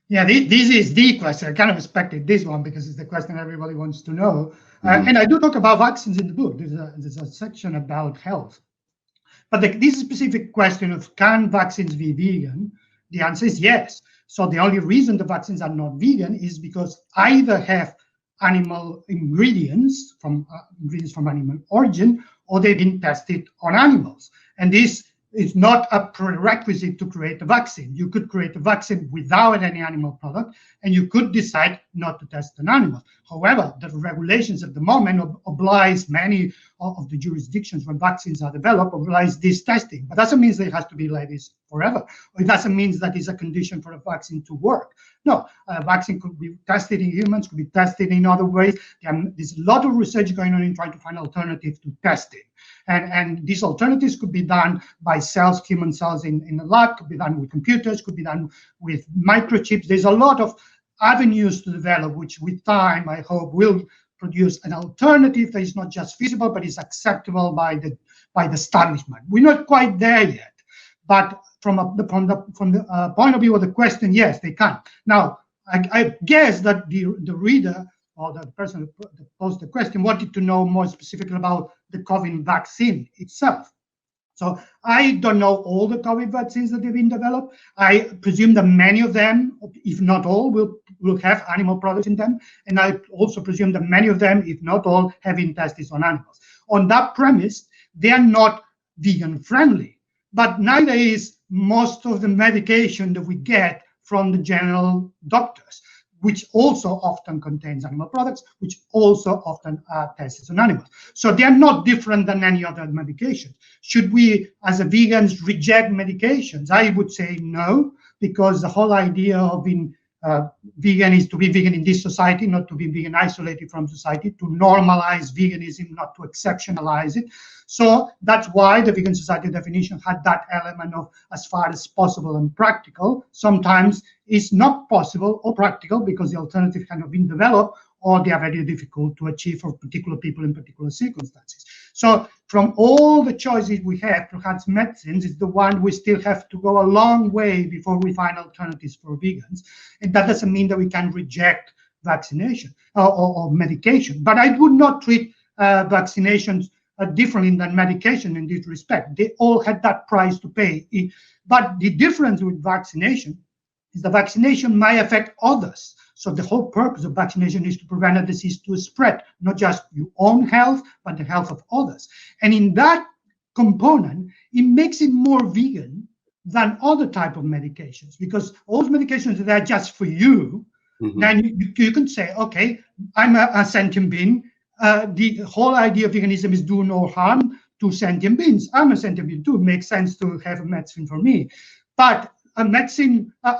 Yeah, this is the question. I kind of expected this one because it's the question everybody wants to know. And I do talk about vaccines in the book. There's a section about health. But this specific question of can vaccines be vegan, the answer is yes. So the only reason the vaccines are not vegan is because either have animal ingredients from animal origin, or they've been tested on animals. And this is not a prerequisite to create a vaccine. You could create a vaccine without any animal product, and you could decide not to test on animals. However, the regulations at the moment oblige many of the jurisdictions when vaccines are developed, oblige this testing. But that doesn't mean that it has to be like this forever. Or it doesn't mean that it's a condition for a vaccine to work. No, a vaccine could be tested in humans, could be tested in other ways. There's a lot of research going on in trying to find alternatives to testing. And these alternatives could be done by cells, human cells in a lab, could be done with computers, could be done with microchips. There's a lot of avenues to develop, which with time, I hope, will produce an alternative that is not just feasible, but is acceptable by the establishment. We're not quite there yet, but from the point of view of the question, yes, they can. Now, I guess that the reader or the person that posed the question wanted to know more specifically about the COVID vaccine itself. So I don't know all the COVID vaccines that have been developed. I presume that many of them, if not all, will have animal products in them. And I also presume that many of them, if not all, have been tested on animals. On that premise, they are not vegan friendly, but neither is most of the medication that we get from the general doctors, which also often contains animal products, which also often are tested on animals. So they are not different than any other medication. Should we, as vegans, reject medications? I would say no, because the whole idea of being vegan is to be vegan in this society, not to be vegan isolated from society, to normalize veganism, not to exceptionalize it. So that's why the Vegan Society definition had that element of as far as possible and practical. Sometimes it's not possible or practical because the alternative cannot be developed, or they are very difficult to achieve for particular people in particular circumstances. So from all the choices we have, perhaps medicines is the one we still have to go a long way before we find alternatives for vegans. And that doesn't mean that we can reject vaccination or medication. But I would not treat vaccinations differently than medication in this respect. They all had that price to pay. But the difference with vaccination is the vaccination might affect others. So the whole purpose of vaccination is to prevent a disease to spread, not just your own health, but the health of others. And in that component, it makes it more vegan than other type of medications, because all medications that are just for you, then you can say, okay, I'm a sentient being. The whole idea of veganism is do no harm to sentient beings. I'm a sentient being too. It makes sense to have a medicine for me. But a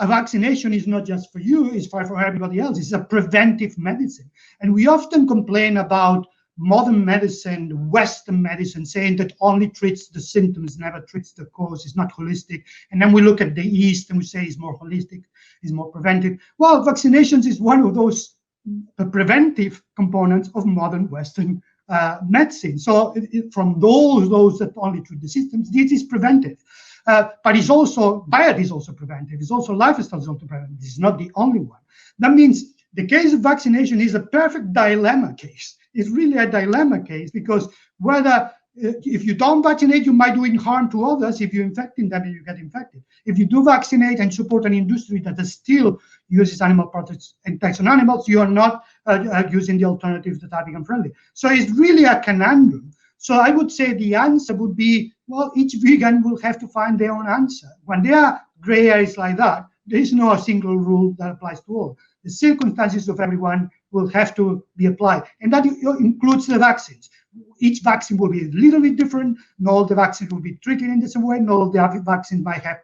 vaccination is not just for you, it's for everybody else. It's a preventive medicine. And we often complain about modern medicine, Western medicine, saying that only treats the symptoms, never treats the cause, it's not holistic. And then we look at the East and we say it's more holistic, it's more preventive. Well, vaccinations is one of those preventive components of modern Western medicine. So from those that only treat the symptoms, this is preventive. But it's also, diet is also preventive. It's also lifestyle is also preventive. This is not the only one. That means the case of vaccination is a perfect dilemma case. It's really a dilemma case, because whether if you don't vaccinate, you might do harm to others. If you're infecting them, you get infected. If you do vaccinate and support an industry that still uses animal products and tests on animals, you are not using the alternatives that are vegan friendly. So it's really a conundrum. So I would say the answer would be, well, each vegan will have to find their own answer. When there are gray areas like that, there is no single rule that applies to all. The circumstances of everyone will have to be applied. And that includes the vaccines. Each vaccine will be a little bit different. Not all the vaccines will be treated in the same way. Not all the vaccines might have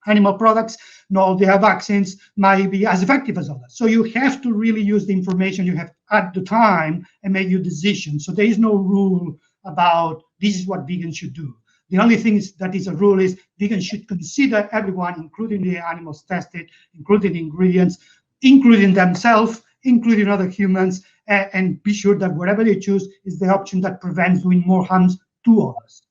animal products. Not all the vaccines might be as effective as others. So you have to really use the information you have at the time and make your decision. So there is no rule about this is what vegans should do. The only thing that is a rule is vegans should consider everyone, including the animals tested, including the ingredients, including themselves, including other humans, and be sure that whatever they choose is the option that prevents doing more harms to others.